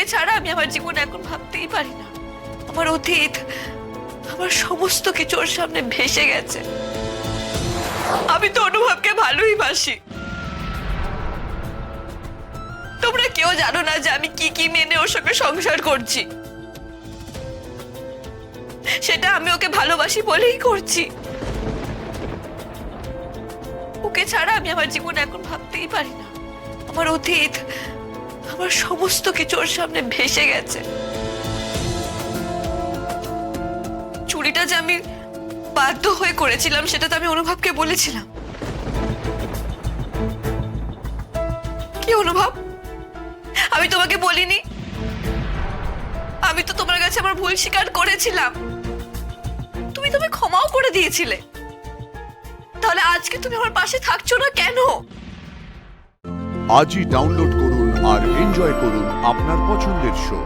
ওকে ছাড়া আমি আমার জীবন এখন ভাবতেই পারি না। আমার অতীত, আমার সমস্ত কিছু ওর সামনে ভেসে গেছে। আমি তো অনুভবকে ভালোই বাসি। তোমরা কেউ জানো না যে আমি কি কি মেনে ওর সঙ্গে সংসার করছি। সেটা আমি ওকে ভালোবাসি বলেই করছি। ওকে ছাড়া আমি আমার জীবন এখন ভাবতেই পারি না। আমার অতীত, আমার সমস্ত কিছু ওর সামনে ভেসে গেছে। চুরিটা যে আমি বাধ্য হয়ে করেছিলাম সেটা তো আমি অনুভবকে বলেছিলাম। কি অনুভব, আমি তোমাকে বলিনি? আমি তো তোমার কাছে আমার ভুল স্বীকার করেছিলাম। তুমি ক্ষমাও করে দিয়েছিলে। তাহলে আজকে তুমি আমার পাশে থাকছো না কেন? আজই ডাউনলোড করুন আর এনজয় করুন আপনার পছন্দের শো।